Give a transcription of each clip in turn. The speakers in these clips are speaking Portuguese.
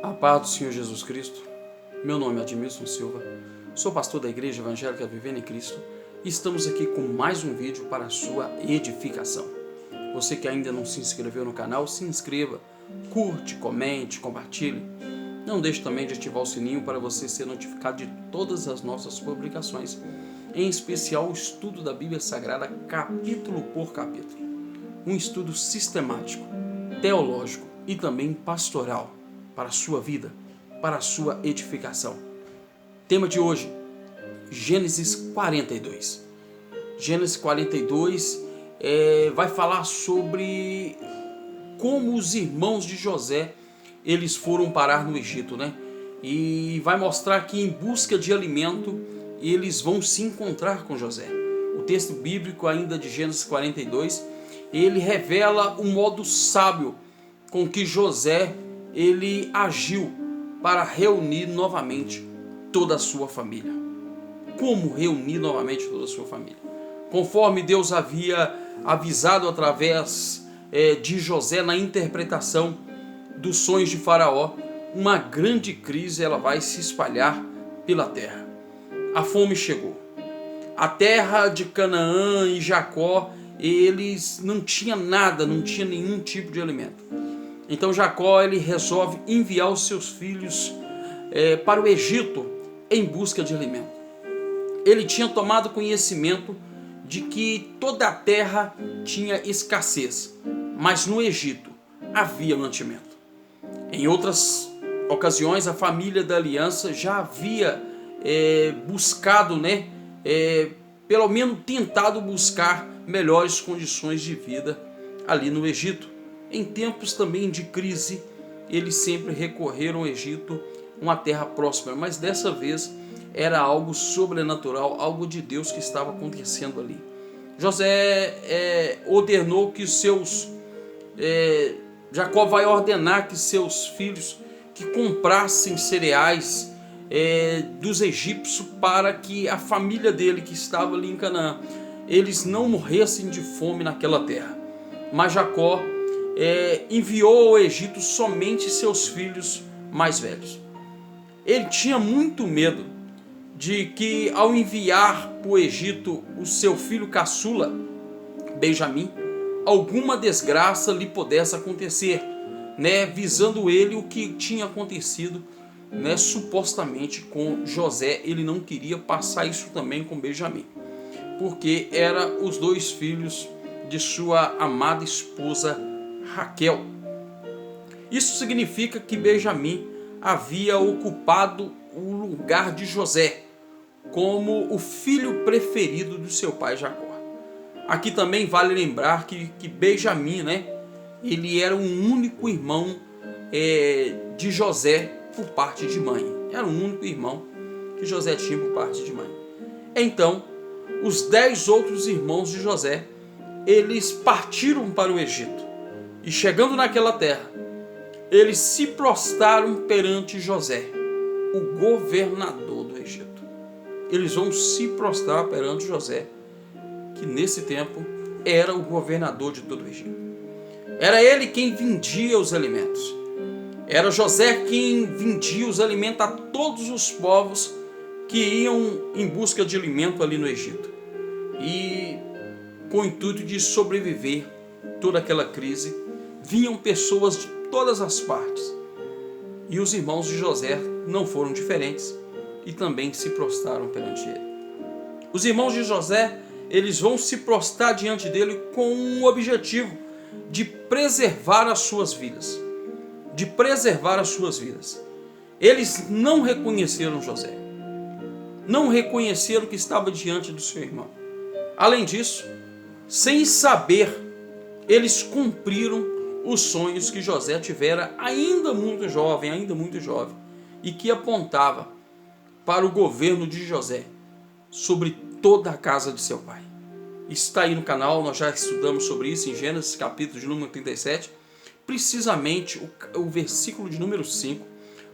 A paz do Senhor Jesus Cristo. Meu nome é Admilson Silva, sou pastor da Igreja Evangélica Vivendo em Cristo e estamos aqui com mais um vídeo para a sua edificação. Você que ainda não se inscreveu no canal, se inscreva, curte, comente, compartilhe. Não deixe também de ativar o sininho para você ser notificado de todas as nossas publicações, em especial o estudo da Bíblia Sagrada capítulo por capítulo. Um estudo sistemático, teológico e também pastoral para a sua vida, para a sua edificação. Tema de hoje, Gênesis 42. Gênesis 42 vai falar sobre como os irmãos de José eles foram parar no Egito, né? E vai mostrar que em busca de alimento eles vão se encontrar com José. O texto bíblico ainda de Gênesis 42, ele revela o modo sábio com que José ele agiu para reunir novamente toda a sua família. Como reunir novamente toda a sua família? Conforme Deus havia avisado através de José na interpretação dos sonhos de Faraó, uma grande crise ela vai se espalhar pela terra. A fome chegou. A terra de Canaã e Jacó, eles não tinham nada, não tinha nenhum tipo de alimento. Então Jacó ele resolve enviar os seus filhos para o Egito em busca de alimento. Ele tinha tomado conhecimento de que toda a terra tinha escassez, mas no Egito havia mantimento. Em outras ocasiões, a família da aliança já havia buscado, pelo menos tentado buscar melhores condições de vida ali no Egito. Em tempos também de crise, eles sempre recorreram ao Egito, uma terra próspera, mas dessa vez era algo sobrenatural, algo de Deus que estava acontecendo ali. José ordenou que Jacó vai ordenar que seus filhos que comprassem cereais dos egípcios para que a família dele que estava ali em Canaã, eles não morressem de fome naquela terra. Mas Jacó enviou ao Egito somente seus filhos mais velhos. Ele tinha muito medo de que ao enviar para o Egito o seu filho caçula, Benjamim, alguma desgraça lhe pudesse acontecer, visando ele o que tinha acontecido, supostamente com José. Ele não queria passar isso também com Benjamim, porque eram os dois filhos de sua amada esposa Raquel. Isso significa que Benjamim havia ocupado o lugar de José como o filho preferido do seu pai Jacó. Aqui também vale lembrar que Benjamim, ele era o único irmão de José por parte de mãe. Era o único irmão que José tinha por parte de mãe. Então, os 10 outros irmãos de José, eles partiram para o Egito. E chegando naquela terra, eles se prostraram perante José, o governador do Egito. Eles vão se prostrar perante José, que nesse tempo era o governador de todo o Egito. Era ele quem vendia os alimentos. Era José quem vendia os alimentos a todos os povos que iam em busca de alimento ali no Egito. E com o intuito de sobreviver toda aquela crise, vinham pessoas de todas as partes. E os irmãos de José não foram diferentes e também se prostraram perante ele. Os irmãos de José, eles vão se prostrar diante dele com um objetivo de preservar as suas vidas. De preservar as suas vidas. Eles não reconheceram José. Não reconheceram que estava diante do seu irmão. Além disso, sem saber, eles cumpriram os sonhos que José tivera ainda muito jovem, e que apontava para o governo de José sobre toda a casa de seu pai. Está aí no canal, nós já estudamos sobre isso em Gênesis capítulo de número 37, precisamente o versículo de número 5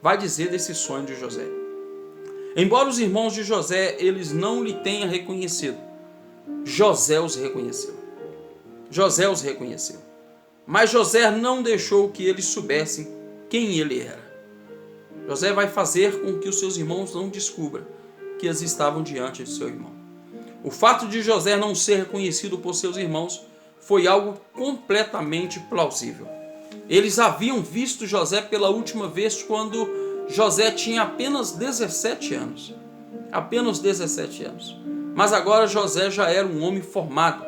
vai dizer desse sonho de José. Embora os irmãos de José eles não lhe tenham reconhecido, José os reconheceu. Mas José não deixou que eles soubessem quem ele era. José vai fazer com que os seus irmãos não descubram que eles estavam diante de seu irmão. O fato de José não ser reconhecido por seus irmãos foi algo completamente plausível. Eles haviam visto José pela última vez quando José tinha apenas 17 anos. Apenas 17 anos. Mas agora José já era um homem formado,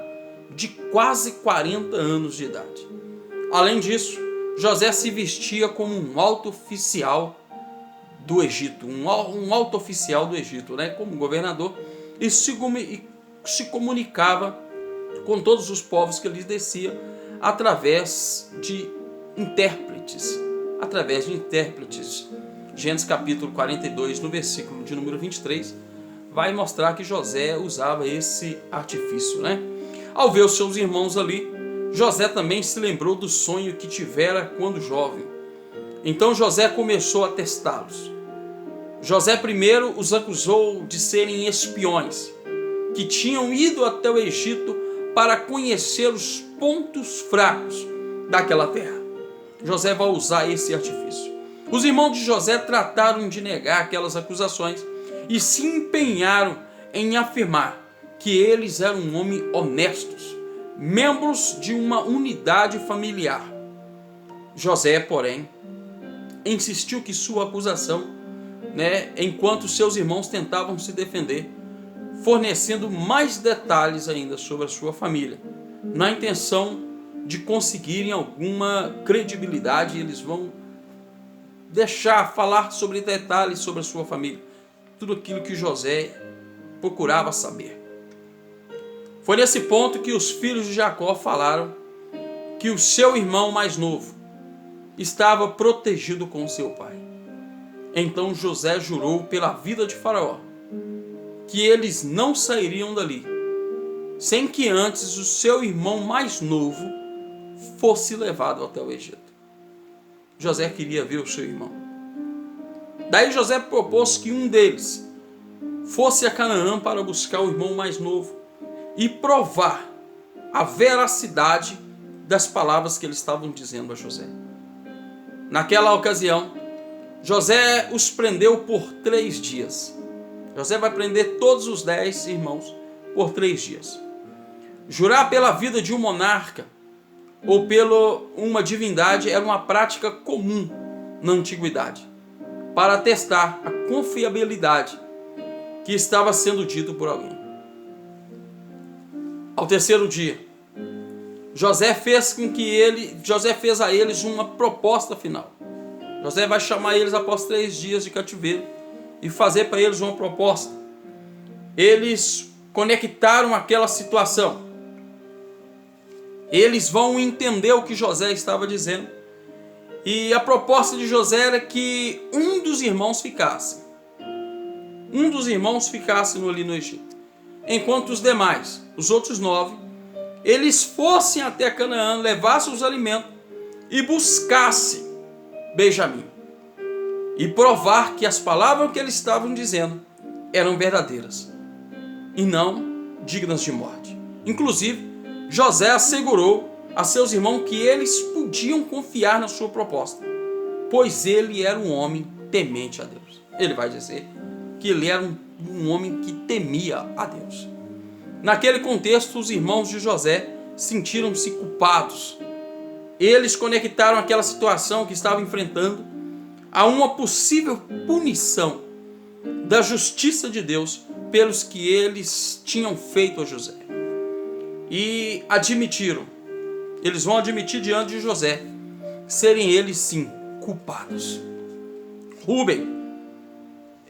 de quase 40 anos de idade. Além disso, José se vestia como um alto oficial do Egito, um alto oficial do Egito, né, como governador, e se comunicava com todos os povos que ele descia através de intérpretes. Gênesis capítulo 42, no versículo de número 23, vai mostrar que José usava esse artifício, né? Ao ver os seus irmãos ali, José também se lembrou do sonho que tivera quando jovem. Então José começou a testá-los. José primeiro os acusou de serem espiões, que tinham ido até o Egito para conhecer os pontos fracos daquela terra. José vai usar esse artifício. Os irmãos de José trataram de negar aquelas acusações e se empenharam em afirmar que eles eram homens honestos, membros de uma unidade familiar. José, porém, insistiu que sua acusação, enquanto seus irmãos tentavam se defender, fornecendo mais detalhes ainda sobre a sua família, na intenção de conseguirem alguma credibilidade. Eles vão falar sobre detalhes sobre a sua família, tudo aquilo que José procurava saber. Foi nesse ponto que os filhos de Jacó falaram que o seu irmão mais novo estava protegido com seu pai. Então José jurou pela vida de Faraó que eles não sairiam dali sem que antes o seu irmão mais novo fosse levado até o Egito. José queria ver o seu irmão. Daí José propôs que um deles fosse a Canaã para buscar o irmão mais novo e provar a veracidade das palavras que eles estavam dizendo a José. Naquela ocasião, José os prendeu por 3 dias. José vai prender todos os 10 irmãos por 3 dias. Jurar pela vida de um monarca ou pela uma divindade era uma prática comum na antiguidade, para testar a confiabilidade que estava sendo dito por alguém. Ao 3º dia, José fez a eles uma proposta final. José vai chamar eles após 3 dias de cativeiro e fazer para eles uma proposta. Eles conectaram aquela situação. Eles vão entender o que José estava dizendo. E a proposta de José era que um dos irmãos ficasse. Ali no Egito. Enquanto os demais, os outros 9, eles fossem até Canaã, levassem os alimentos e buscassem Benjamim. E provar que as palavras que eles estavam dizendo eram verdadeiras e não dignas de morte. Inclusive, José assegurou a seus irmãos que eles podiam confiar na sua proposta, pois ele era um homem temente a Deus. Ele vai dizer que ele era um homem que temia a Deus. Naquele contexto, os irmãos de José sentiram-se culpados. Eles conectaram aquela situação que estavam enfrentando a uma possível punição da justiça de Deus pelos que eles tinham feito a José. E eles vão admitir diante de José, serem eles sim culpados. Rúben,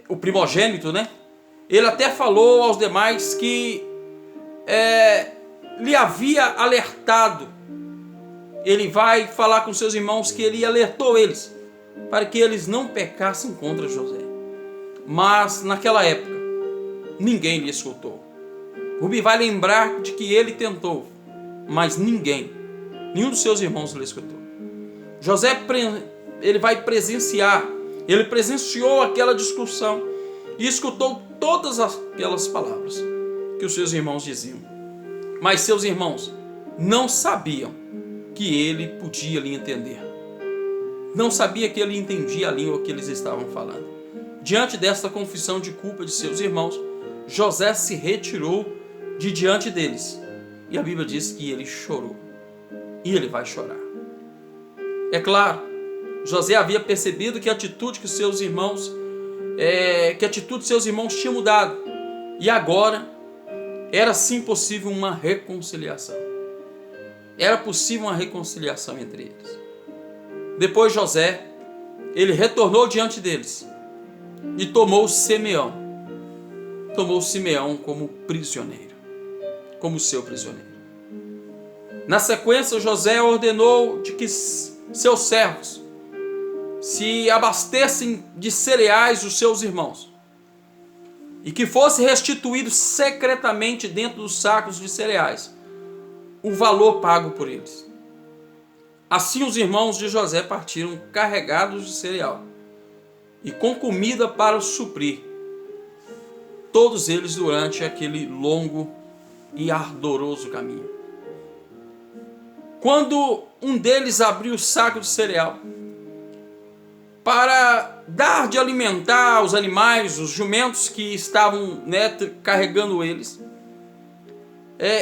o primogênito, ele até falou aos demais que lhe havia alertado. Ele vai falar com seus irmãos que ele alertou eles para que eles não pecassem contra José. Mas naquela época ninguém lhe escutou. Rubem vai lembrar de que ele tentou, mas nenhum dos seus irmãos lhe escutou. José, ele vai ele presenciou aquela discussão e escutou todas aquelas palavras que os seus irmãos diziam. Mas seus irmãos não sabiam que ele podia lhe entender. não sabia que ele entendia a língua que eles estavam falando. Diante desta confissão de culpa de seus irmãos, José se retirou de diante deles. E a Bíblia diz que ele chorou. E ele vai chorar. É claro, José havia percebido que a atitude de seus irmãos tinha mudado. E agora era sim possível uma reconciliação. Era possível uma reconciliação entre eles. Depois José, ele retornou diante deles e tomou Simeão. Tomou Simeão como prisioneiro, como seu prisioneiro. Na sequência, José ordenou de que seus servos se abastecessem de cereais os seus irmãos e que fosse restituído secretamente dentro dos sacos de cereais o valor pago por eles. Assim os irmãos de José partiram carregados de cereal e com comida para suprir todos eles durante aquele longo e ardoroso caminho. Quando um deles abriu o saco de cereal para dar de alimentar os animais, os jumentos que estavam carregando eles,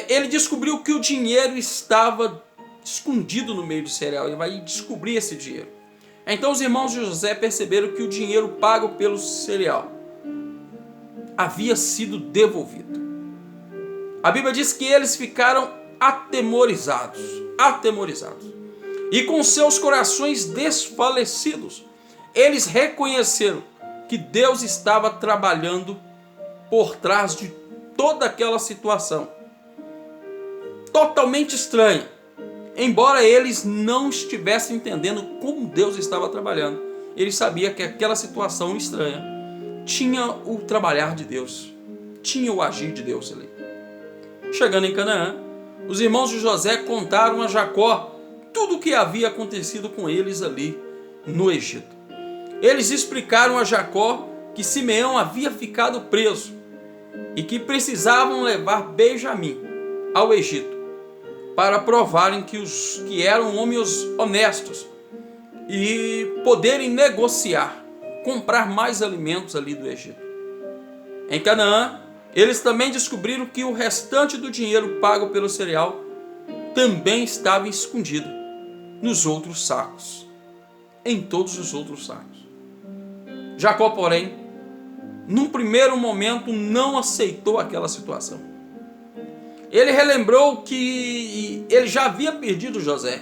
ele descobriu que o dinheiro estava escondido no meio do cereal. Ele vai descobrir esse dinheiro. Então os irmãos de José perceberam que o dinheiro pago pelo cereal havia sido devolvido. A Bíblia diz que eles ficaram atemorizados. E com seus corações desfalecidos, eles reconheceram que Deus estava trabalhando por trás de toda aquela situação totalmente estranha. Embora eles não estivessem entendendo como Deus estava trabalhando, eles sabiam que aquela situação estranha tinha o trabalhar de Deus, tinha o agir de Deus ali. Chegando em Canaã, os irmãos de José contaram a Jacó tudo o que havia acontecido com eles ali no Egito. Eles explicaram a Jacó que Simeão havia ficado preso e que precisavam levar Benjamim ao Egito para provarem que eram homens honestos e poderem negociar, comprar mais alimentos ali do Egito. Em Canaã, eles também descobriram que o restante do dinheiro pago pelo cereal também estava escondido nos outros sacos, em todos os outros sacos. Jacó, porém, num primeiro momento não aceitou aquela situação. Ele relembrou que ele já havia perdido José.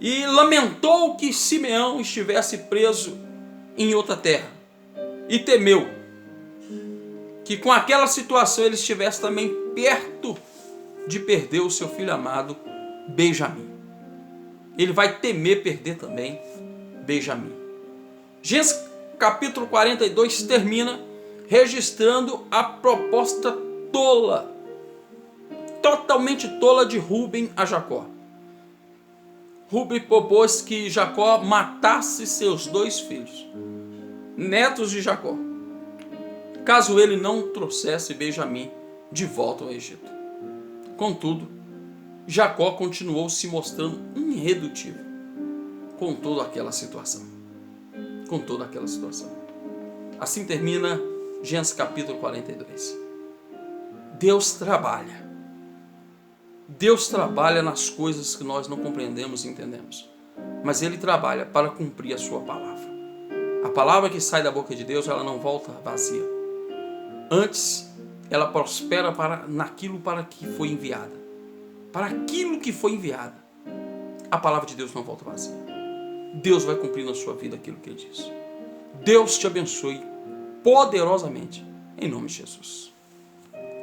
E lamentou que Simeão estivesse preso em outra terra. E temeu que com aquela situação ele estivesse também perto de perder o seu filho amado, Benjamim. Ele vai temer perder também Benjamim. Gênesis capítulo 42 termina registrando a proposta tola, totalmente tola de Rúben a Jacó. Rúben propôs que Jacó matasse seus 2 filhos, netos de Jacó, caso ele não trouxesse Benjamim de volta ao Egito. Contudo, Jacó continuou se mostrando irredutível com toda aquela situação. Assim termina Gênesis capítulo 42. Deus trabalha nas coisas que nós não compreendemos e entendemos. Mas Ele trabalha para cumprir a sua palavra. A palavra que sai da boca de Deus, ela não volta vazia. Antes, ela prospera naquilo para que foi enviada. Para aquilo que foi enviada. A palavra de Deus não volta vazia. Deus vai cumprir na sua vida aquilo que Ele diz. Deus te abençoe poderosamente, em nome de Jesus.